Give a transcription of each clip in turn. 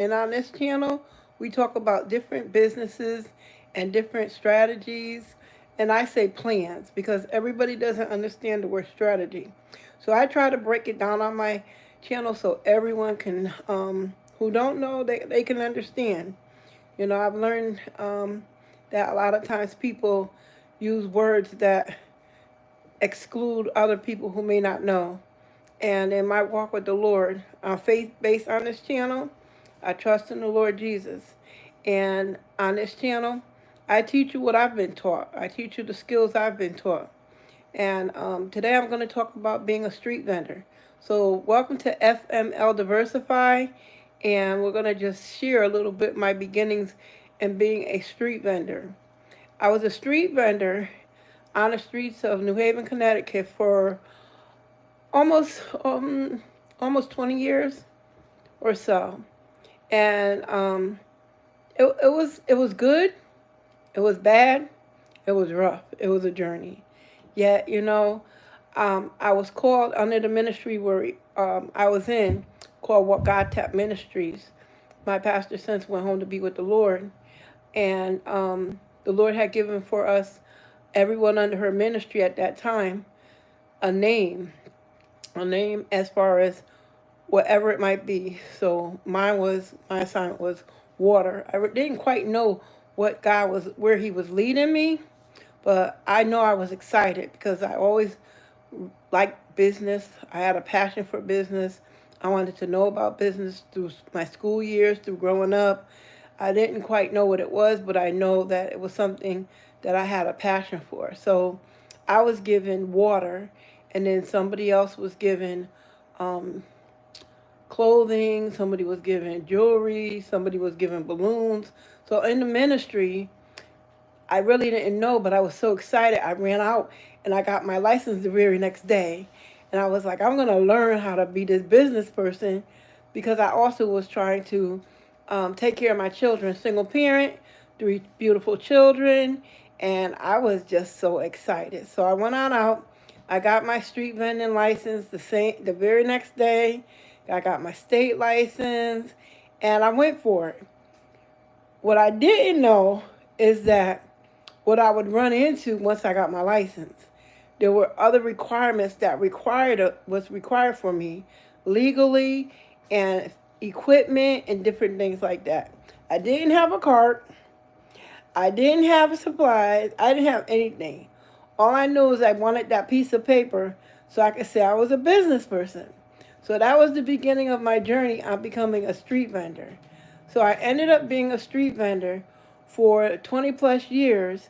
And on this channel, we talk about different businesses and different strategies. And I say plans because everybody doesn't understand the word strategy. So I try to break it down on my channel so everyone can, who don't know, they can understand. You know, I've learned that a lot of times people use words that exclude other people who may not know. And in my walk with the Lord, faith based on this channel, I trust in the Lord Jesus. And on this channel, I teach you what I've been taught. I teach you the skills I've been taught. And today I'm going to talk about being a street vendor. So, welcome to FML Diversify. And we're going to just share a little bit my beginnings in being a street vendor. I was a street vendor on the streets of New Haven, Connecticut for almost almost 20 years or so. And it was good, it was bad, it was rough, it was a journey. Yet, I was called under the ministry where I was in, called What God Tap Ministries. My pastor since went home to be with the Lord. And the Lord had given for us, everyone under her ministry at that time, a name. A name as far as whatever it might be. So my assignment was water. I didn't quite know what God was, where He was leading me, but I know I was excited because I always liked business. I had a passion for business. I wanted to know about business through my school years, through growing up. I didn't quite know what it was, but I know that it was something that I had a passion for. So I was given water, and then somebody else was given um, clothing, somebody was given jewelry, somebody was given balloons. So in the ministry, I really didn't know, but I was so excited. I ran out and I got my license the very next day. And I was like, I'm going to learn how to be this business person because I also was trying to take care of my children, single parent, three beautiful children. And I was just so excited. So I went on out. I got my street vending license the very next day. I got my state license and I went for it. What I didn't know is that what I would run into once I got my license. There were other requirements that was required for me legally and equipment and different things like that. I didn't have a cart. I didn't have supplies. I didn't have anything. All I knew is I wanted that piece of paper so I could say I was a business person. So that was the beginning of my journey on becoming a street vendor. So I ended up being a street vendor for 20 plus years.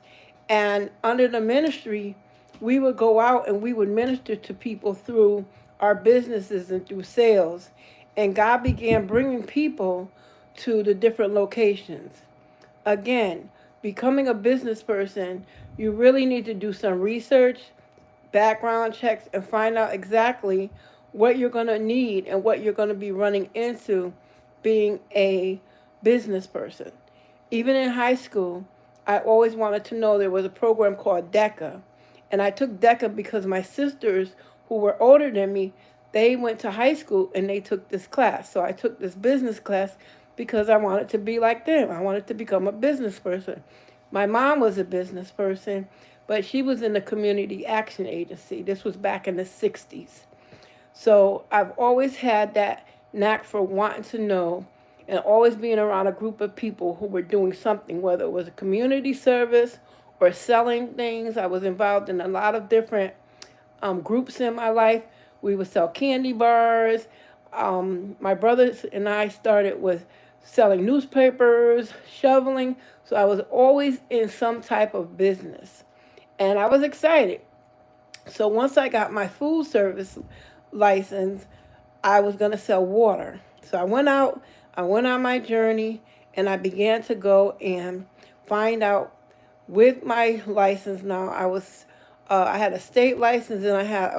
And under the ministry, we would go out and we would minister to people through our businesses and through sales. And God began bringing people to the different locations. Again, becoming a business person, you really need to do some research, background checks, and find out exactly what you're going to need and what you're going to be running into being a business person. Even in high school, I always wanted to know there was a program called DECA. And I took DECA because my sisters, who were older than me, they went to high school and they took this class. So I took this business class because I wanted to be like them. I wanted to become a business person. My mom was a business person, but she was in the Community Action Agency. This was back in the 60s. So I've always had that knack for wanting to know and always being around a group of people who were doing something, whether it was a community service or selling things. I was involved in a lot of different groups in my life. We would sell candy bars. My brothers and I started with selling newspapers, shoveling. So I was always in some type of business. And I was excited. So once I got my food service license, I was going to sell water. So I went on my journey, and I began to go and find out with my license now. I had a state license and I had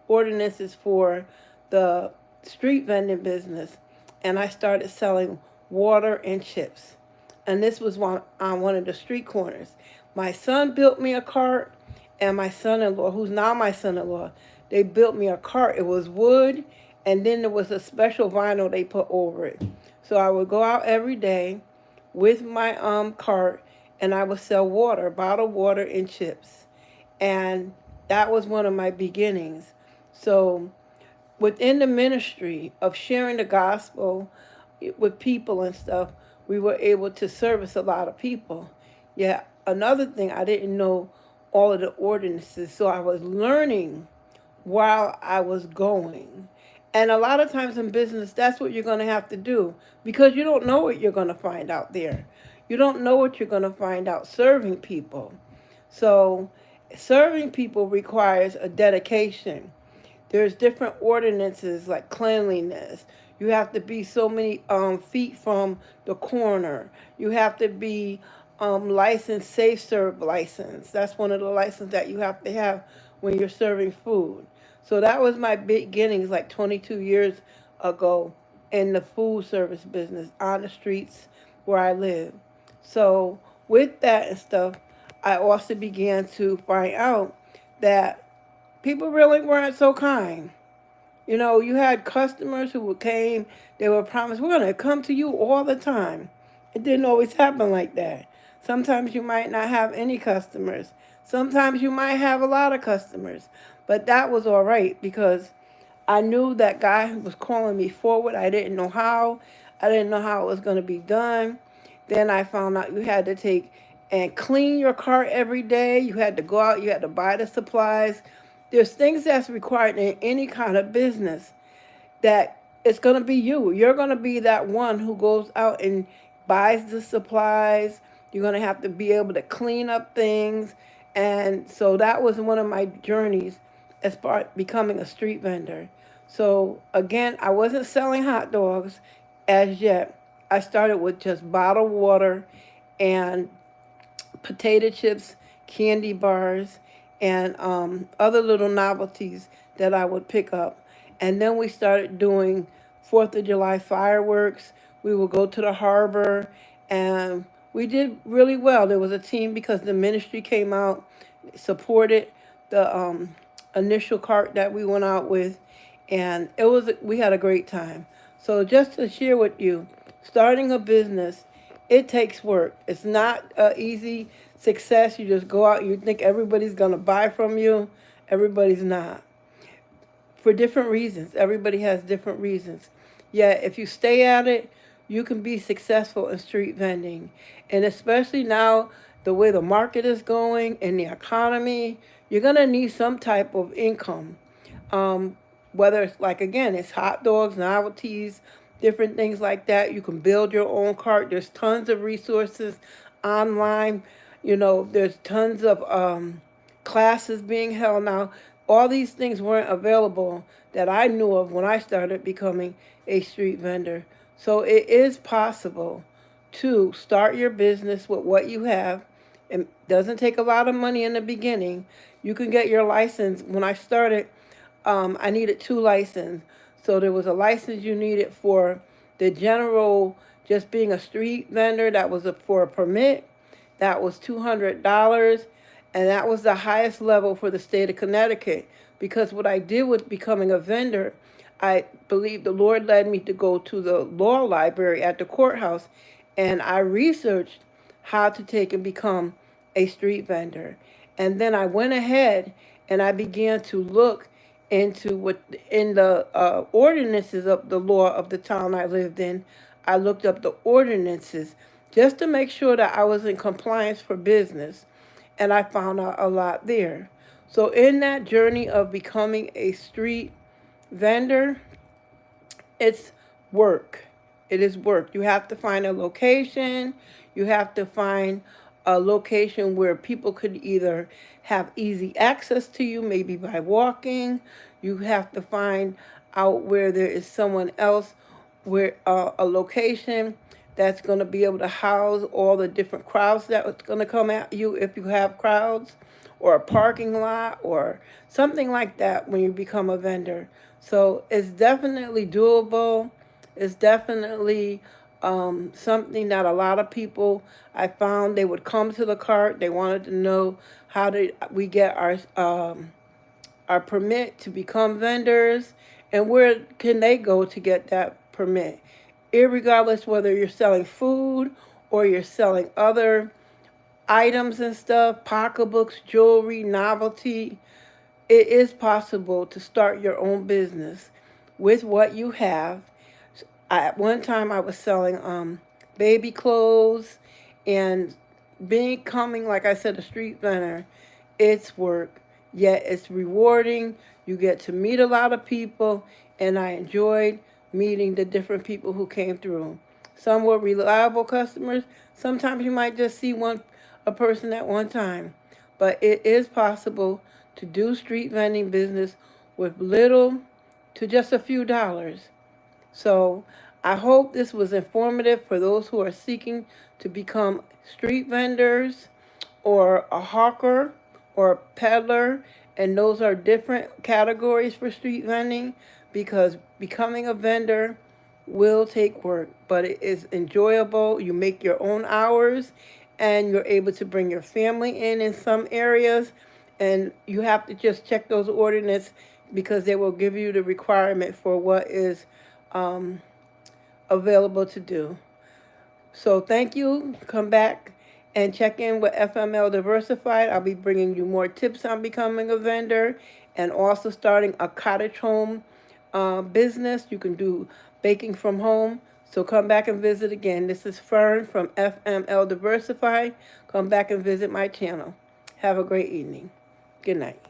ordinances for the street vending business, and I started selling water and chips. And this was on one of the street corners. My son built me a cart, and my son-in-law, who's now my son-in-law, they built me a cart. It was wood, and then there was a special vinyl they put over it. So I would go out every day with my cart, and I would sell water, bottled water and chips. And that was one of my beginnings. So within the ministry of sharing the gospel with people and stuff, we were able to service a lot of people. Yeah, another thing, I didn't know all of the ordinances, so I was learning while I was going. And a lot of times in business, that's what you're going to have to do because you don't know what you're going to find out there. You don't know what you're going to find out serving people. So, serving people requires a dedication. There's different ordinances like cleanliness. You have to be so many feet from the corner. You have to be licensed, safe serve license. That's one of the licenses that you have to have when you're serving food. So that was my beginnings like 22 years ago in the food service business on the streets where I live. So with that and stuff, I also began to find out that people really weren't so kind. You know, you had customers who came, they were promised, we're going to come to you all the time. It didn't always happen like that. Sometimes you might not have any customers. Sometimes you might have a lot of customers. But that was all right because I knew that God was calling me forward. I didn't know how. I didn't know how it was going to be done. Then I found out you had to take and clean your cart every day. You had to go out, you had to buy the supplies. There's things that's required in any kind of business that it's going to be you. You're going to be that one who goes out and buys the supplies. You're going to have to be able to clean up things. And so that was one of my journeys as far as becoming a street vendor. So again, I wasn't selling hot dogs as yet. I started with just bottled water and potato chips, candy bars, and other little novelties that I would pick up. And then we started doing 4th of July fireworks. We would go to the harbor, and we did really well. There was a team because the ministry came out, supported the initial cart that we went out with, and we had a great time. So just to share with you, starting a business, it takes work. It's not easy success. You just go out, you think everybody's going to buy from you. Everybody's not. For different reasons. Everybody has different reasons. Yet, if you stay at it, you can be successful in street vending. And especially now, the way the market is going and the economy, you're going to need some type of income. Whether it's like, again, it's hot dogs, novelties, different things like that. You can build your own cart. There's tons of resources online. You know, there's tons of classes being held now. All these things weren't available that I knew of when I started becoming a street vendor. So it is possible to start your business with what you have. It doesn't take a lot of money in the beginning. You can get your license. When I started, I needed 2 licenses. So there was a license you needed for the general, just being a street vendor. That was for a permit. That was $200. And that was the highest level for the state of Connecticut. Because what I did with becoming a vendor, I believe the Lord led me to go to the law library at the courthouse, and I researched how to take and become a street vendor. And then I went ahead and I began to look into what in the ordinances of the law of the town I lived in. I looked up the ordinances just to make sure that I was in compliance for business, and I found out a lot there. So in that journey of becoming a street vendor, it's work. It is work. You have to find a location. You have to find a location where people could either have easy access to you, maybe by walking. You have to find out where there is someone else, where a location that's going to be able to house all the different crowds that's going to come at you if you have crowds, or a parking lot, or something like that when you become a vendor. So it's definitely doable. It's definitely something that a lot of people, I found, they would come to the cart. They wanted to know how did we get our permit to become vendors, and where can they go to get that permit. irregardless whether you're selling food or you're selling other items and stuff, pocketbooks, jewelry, novelty, it is possible to start your own business with what you have. At one time, I was selling baby clothes, and becoming, like I said, a street vendor. It's work, yet it's rewarding. You get to meet a lot of people, and I enjoyed meeting the different people who came through. Some were reliable customers. Sometimes you might just see a person at one time, but it is possible to do street vending business with little to just a few dollars. So I hope this was informative for those who are seeking to become street vendors or a hawker or a peddler. And those are different categories for street vending, because becoming a vendor will take work, but it is enjoyable. You make your own hours, and you're able to bring your family in some areas. And you have to just check those ordinances, because they will give you the requirement for what is um, available to do. So thank you. Come back and check in with FML Diversified. I'll be bringing you more tips on becoming a vendor, and also starting a cottage home business. You can do baking from home. So come back and visit again. This is Fern from FML Diversified. Come back and visit my channel. Have a great evening. Good night.